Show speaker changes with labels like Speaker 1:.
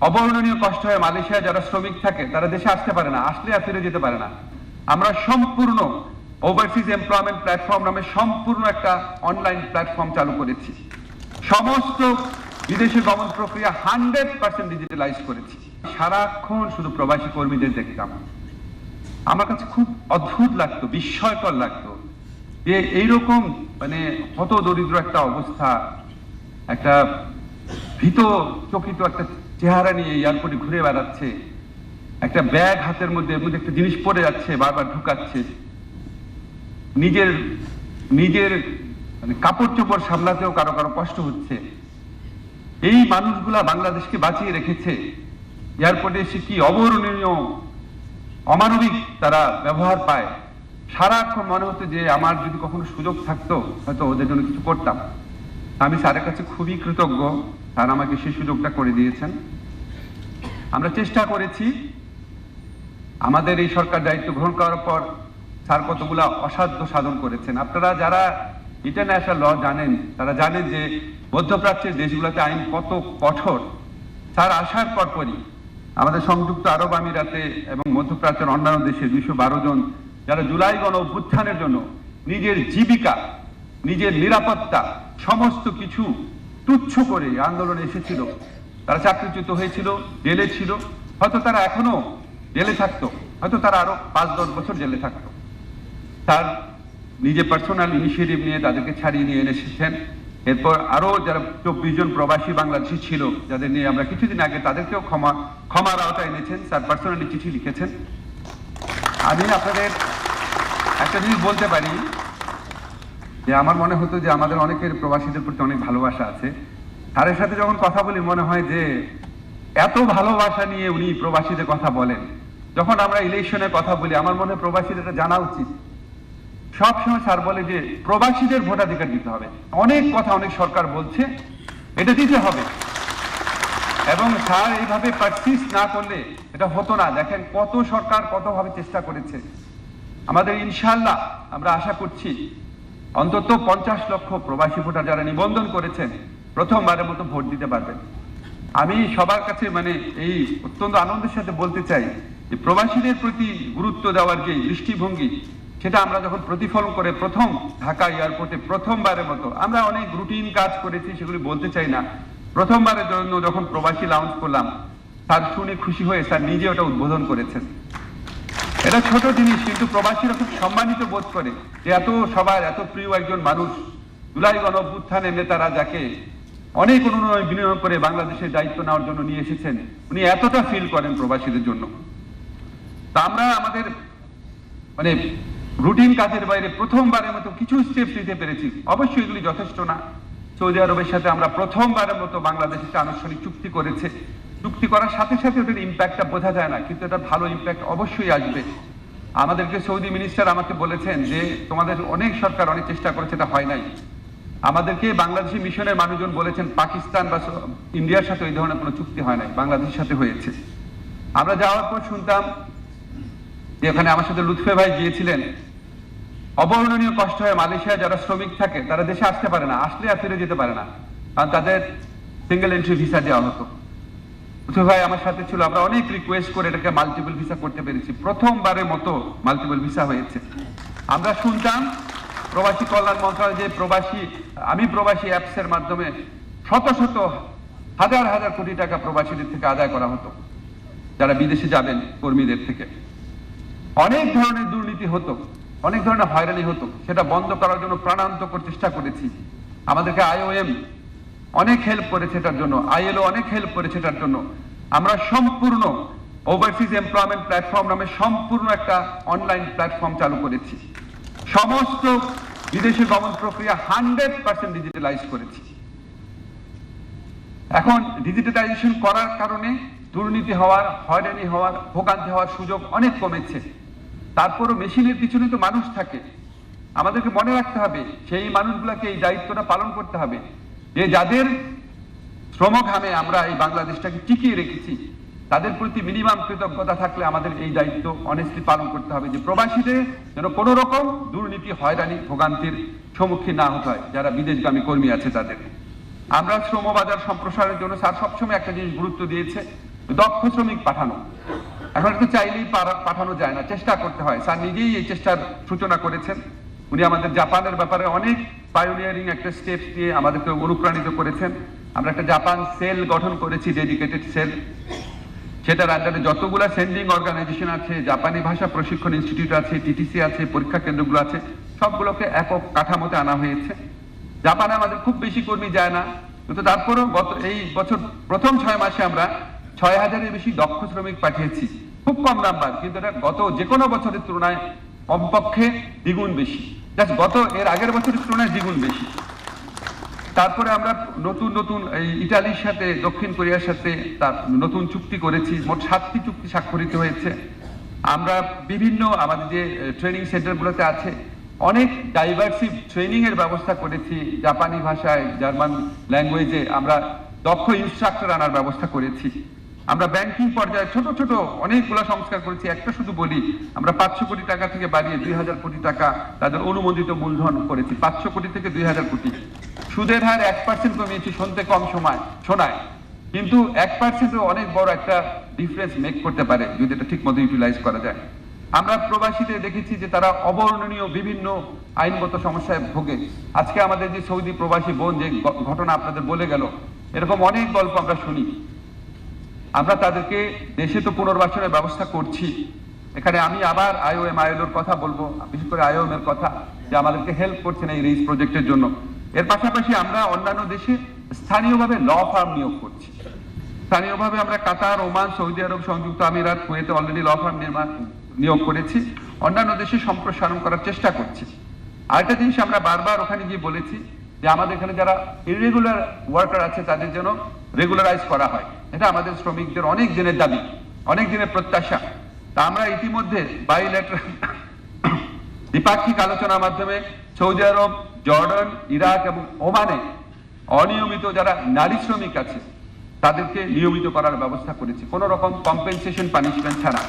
Speaker 1: অবর্ণনীয় কষ্ট হয় মালয়েশিয়ায় যারা শ্রমিক থাকে তারা দেশে আসতে পারে না, আসলে আর ফিরে যেতে পারে না। আমরা সম্পূর্ণ ওভারসিজ এমপ্লয়মেন্ট প্ল্যাটফর্ম নামে সম্পূর্ণ একটা অনলাইন প্ল্যাটফর্ম চালু করেছি। সমস্ত বিদেশি গমন প্রক্রিয়া 100% ডিজিটালাইজ করেছি। সারাক্ষণ শুধু প্রবাসী কর্মীদের দেখতাম, আমার কাছে খুব অদ্ভুত লাগতো, বিস্ময়কর লাগতো যে এইরকম মানে হত দরিদ্র একটা অবস্থা, একটা ভীত চকিত একটা চেহারা নিয়ে এয়ারপোর্টে ঘুরে বেড়াচ্ছে, একটা ব্যাগ হাতের মধ্যে একটা জিনিস পড়ে যাচ্ছে, বারবার ঢুকাচ্ছে, নিজের নিজের মানে কাপড় চোপড় সামলাতেও কারো কারো কষ্ট হচ্ছে। এই মানুষগুলা বাংলাদেশকে বাঁচিয়ে রেখেছে। এয়ারপোর্টে এসে কি অবর্ণনীয় অমানবিক তারা ব্যবহার পায়। সারাক্ষণ মনে হতো যে আমার যদি কখনো সুযোগ থাকতো হয়তো ওদের জন্য কিছু করতাম। আমি স্যারের কাছে খুবই কৃতজ্ঞ, স্যার আমাকে সেই সুযোগটা করে দিয়েছেন। আমরা চেষ্টা করেছি, আমাদের এই সরকার দায়িত্ব গ্রহণ করার পর স্যার কতগুলা অসাধ্য সাধন করেছেন। আপনারা যারা ইন্টারন্যাশনাল ল জানেন তারা জানেন যে মধ্যপ্রাচ্যের দেশগুলোতে আইন কত কঠোর। স্যার আসার পরপরই আমাদের সংযুক্ত আরব আমিরাতে এবং মধ্যপ্রাচ্যের অন্যান্য দেশে 212 জন যারা জুলাই গণ অভ্যুত্থানের জন্য নিজের জীবিকা, নিজের নিরাপত্তা সমস্ত কিছু তুচ্ছ করে আন্দোলনে এসেছিল, তারা চাকরিচ্যুত হয়েছিল, জেলে ছিল, হয়তো তারা এখনো জেলে থাকতো, হয়তো তারা আরো 5-10 বছর জেলে থাকতো। তার নিজে পার্সোনাল ইনিশিয়েটিভ নিয়ে তাদেরকে ছাড়িয়ে নিয়ে এসেছেন। এরপর আরো যারা 24 জন প্রবাসী বাংলাদেশি ছিল যাদের নিয়ে আমরা কিছুদিন আগে তাদেরকেও ক্ষমার আওতায় এনেছেন, স্যার পার্সোনালি চিঠি লিখেছেন। আমি আপনাদের একটা জিনিস বলতে পারি যে আমার মনে হতো যে আমাদের অনেকের প্রবাসীদের প্রতি অনেক ভালোবাসা আছে। স্যারের সাথে যখন কথা বলি মনে হয় যে এত ভালোবাসা নিয়ে উনি প্রবাসীদের কথা বলেন। যখন আমরা ইলেকশনের কথা বলি আমার মনে হয় প্রবাসীদের এটা জানা উচিত। সবসময় স্যার বলে যে প্রবাসীদের ভোটাধিকার দিতে হবে। অনেক কথা অনেক সরকার বলছে, এটা দিতে হবে। এবং স্যার এইভাবে পারসিস্ট না করলে এটা হতো না। দেখেন কত সরকার কতভাবে চেষ্টা করেছে। আমাদের ইনশাআল্লাহ আমরা আশা করছি অন্তত 50 লক্ষ প্রবাসী ভোটার যারা নিবন্ধন করেছেন প্রথমবারের মতো ভোট দিতে পারবেন। আমি সবার কাছে মানে এই অত্যন্ত আনন্দের সাথে বলতে চাই যে প্রবাসীদের প্রতি গুরুত্ব দেওয়ার যে দৃষ্টিভঙ্গি সেটা আমরা যখন প্রতিফলন করে প্রথম ঢাকা এয়ারপোর্টে প্রথমবারের মতো, আমরা অনেক রুটিন কাজ করেছি সেগুলি বলতে চাই না, প্রথমবারের জন্য যখন প্রবাসী লাউঞ্জ করলাম স্যার শুনে খুশি হয়ে স্যার নিজে ওটা উদ্বোধন করেছেন। এটা ছোট জিনিস কিন্তু প্রবাসীরা খুব সম্মানিত বোধ করে যে এত সবার এত প্রিয় একজন মানুষ, জুলাই গণ অভ্যুত্থানের নেতারা যাকে অনেক অনুনয় বিনয় করে বাংলাদেশের দায়িত্ব নেওয়ার জন্য নিয়ে এসেছেন, উনি এতটা ফিল করেন প্রবাসীদের জন্য। তা আমরা আমাদের মানে রুটিন কাজের বাইরে প্রথমবারের মতো কিছু স্টেপ নিতে পেরেছি। অবশ্যই এগুলি যথেষ্ট না। সৌদি আরবের সাথে আমরা প্রথমবারের মতো বাংলাদেশ একটা আনুষ্ঠানিক চুক্তি করেছে। চুক্তি করার সাথে সাথে ওদের ইম্প্যাক্টটা বোঝা যায় না, কিন্তু এটা ভালো ইম্প্যাক্ট অবশ্যই আসবে। আমাদেরকে সৌদি মিনিস্টার আমাকে বলেছেন যে তোমাদের অনেক সরকার অনেক চেষ্টা করেছে, এটা হয় নাই। আমাদেরকে বাংলাদেশি মিশনের মানুষজন বলেছেন পাকিস্তান বা ইন্ডিয়ার সাথে এই ধরনের কোনো চুক্তি হয় নাই, বাংলাদেশের সাথে হয়েছে। আমরা যাওয়ার পর শুনতাম যে ওখানে আমার সাথে লুৎফে ভাই গিয়েছিলেন, অবর্ণনীয় কষ্ট হয় মালয়েশিয়ায় যারা শ্রমিক থাকে তারা দেশে আসতে পারে না, আসলে আর ফিরে যেতে পারে না, কারণ তাদের সিঙ্গেল এন্ট্রি ভিসা দেওয়া হতো। লুৎফে ভাই আমার সাথে ছিল, আমরা অনেক রিকোয়েস্ট করে এটাকে মাল্টিপল ভিসা করতে পেরেছি। প্রথমবারের মতো মাল্টিপল ভিসা হয়েছে। আমরা শুনতাম প্রবাসী কল্যাণ মন্ত্রণালয় যে আমি প্রবাসী অ্যাপসের মাধ্যমে শত শত হাজার হাজার কোটি টাকা প্রবাসীদের থেকে আদায় করা হতো যারা বিদেশে যাবেন কর্মীদের থেকে। অনেক ধরনের দুর্নীতি হতো, অনেক ধরনের হয়রানি হতো, সেটা বন্ধ করার জন্য প্রাণান্তকর চেষ্টা করেছি। আমাদেরকে IOM অনেক হেল্প করেছে এটার জন্য, ILO অনেক হেল্প করেছে এটার জন্য। আমরা সম্পূর্ণ ওভারসিজ এমপ্লয়মেন্ট প্ল্যাটফর্ম নামে সম্পূর্ণ একটা অনলাইন প্ল্যাটফর্ম চালু করেছি। সমস্ত বিদেশি গমন প্রক্রিয়া 100% ডিজিটালাইজ করেছি। এখন ডিজিটালাইজেশন করার কারণে দুর্নীতি হওয়ার, হয়রানি হওয়ার, ভোগান্তি হওয়ার সুযোগ অনেক কমেছে। তারপরও মেশিনের পিছনে তো মানুষ থাকে। আমাদেরকে মনে রাখতে হবে সেই মানুষগুলোকে এই দায়িত্বটা পালন করতে হবে যে যাদের শ্রমঘামে আমরা এই বাংলাদেশটাকে টিকিয়ে রেখেছি, তাদের প্রতি মিনিমাম কৃতজ্ঞতা থাকলে আমাদের এই দায়িত্ব অনেস্টলি পালন করতে হবে যে প্রবাসীদের যেন কোনো রকম দুর্নীতি, হয়রানি, ভোগান্তির সম্মুখীন না হতে হয় যারা বিদেশগামী কর্মী আছে তাদের। আমরা শ্রম বাজার সম্প্রসারণের জন্য স্যার সবসময় একটা জিনিস গুরুত্ব দিয়েছে, দক্ষ শ্রমিক পাঠানো। এখন একটু চাইলেই পাঠানো যায় না, চেষ্টা করতে হয়। স্যার নিজেই এই চেষ্টার সূচনা করেছেন। উনি আমাদের জাপানের ব্যাপারে অনেক পায়োনিয়ারিং একটা স্টেপস দিয়ে আমাদেরকে অনুপ্রাণিত করেছেন। আমরা একটা জাপান সেল গঠন করেছি, ডেডিকেটেড সেল। সেটার আন্ডারে যতগুলা সেন্ডিং অর্গানাইজেশন আছে, জাপানি ভাষা প্রশিক্ষণ ইনস্টিটিউট আছে, টিটিসি আছে, পরীক্ষা কেন্দ্রগুলো আছে, সবগুলোকে একক কাঠামোতে আনা হয়েছে। জাপানে আমাদের খুব বেশি কর্মী যায় না, কিন্তু তারপরেও এই বছর প্রথম 6 মাসে আমরা 6000-এর বেশি দক্ষ শ্রমিক পাঠিয়েছি। খুব কম নাম্বার, কিন্তু এটা গত যে কোনো বছরের তুলনায় কমপক্ষে দ্বিগুণ বেশি। এর আগের বছরের তুলনায় দ্বিগুণ বেশি। তারপরে আমরা নতুন নতুন এই ইটালির সাথে, দক্ষিণ কোরিয়ার সাথে তার নতুন চুক্তি করেছি। মোট 7টি চুক্তি স্বাক্ষরিত হয়েছে। আমরা বিভিন্ন আমাদের যে ট্রেনিং সেন্টারগুলোতে আছে অনেক ডাইভার্সিভ ট্রেনিং এর ব্যবস্থা করেছি। জাপানি ভাষায়, জার্মান ল্যাঙ্গুয়েজে আমরা দক্ষ ইনস্ট্রাক্টর আনার ব্যবস্থা করেছি। আমরা ব্যাংকিং পর্যায়ে ছোট ছোট অনেকগুলো সংস্কার করেছি। একটা শুধু বলি, আমরা 500 কোটি টাকা থেকে বাড়িয়ে 2000 কোটি টাকা তাদের অনুমোদিত মূলধন করেছি। 500 কোটি থেকে 2000 কোটি। সুদের হার 1% কমিয়েছি, শুনতে কম শোনায়, কিন্তু 1%ও অনেক বড় একটা ডিফারেন্স মেক করতে পারে যদি এটা ঠিক মতো ইউটিলাইজ করা যায়। আমরা প্রবাসীদের দেখেছি যে তারা অবর্ণনীয় বিভিন্ন আইনগত সমস্যায় ভোগে। আজকে আমাদের যে সৌদি প্রবাসী বোন যে ঘটনা আপনাদের বলে গেল, এরকম অনেক গল্প আমরা শুনি। আমরা তাদেরকে দেশে তো পুনর্বাসনের ব্যবস্থা করছি। এখানে আমি আবার IOM ILOর কথা বলবো, বিশেষ করে IOM এর কথা, যে আমাদেরকে হেল্প করছেন এই রেইজ প্রজেক্টের জন্য। এর পাশাপাশি আমরা অন্যান্য দেশে স্থানীয়ভাবে ল ফার্ম নিয়োগ করছি। স্থানীয়ভাবে আমরা কাতার, ওমান, সৌদি আরব, সংযুক্ত আমিরাত, কুয়েতে অলরেডি ল ফার্ম নিয়োগ করেছি। অন্যান্য দেশে সম্প্রসারণ করার চেষ্টা করছি। আরেকটা জিনিস আমরা বারবার ওখানে গিয়ে বলেছি যে আমাদের এখানে যারা ইরেগুলার ওয়ার্কার আছে তাদের যেন রেগুলারাইজ করা হয়। এটা আমাদের শ্রমিকদের অনেক দিনের দাবি, অনেক দিনের প্রত্যাশা। তা আমরা ইতিমধ্যে বাইল্যাটারাল দ্বিপাক্ষিক আলোচনার মাধ্যমে সৌদি আরব, জর্ডান, ইরাক এবং ওমানে অনিয়মিত যারা নারী শ্রমিক আছে তাদেরকে নিয়মিত করার ব্যবস্থা করেছি, কোনো রকম কম্পেনসেশন পানিশমেন্ট ছাড়া।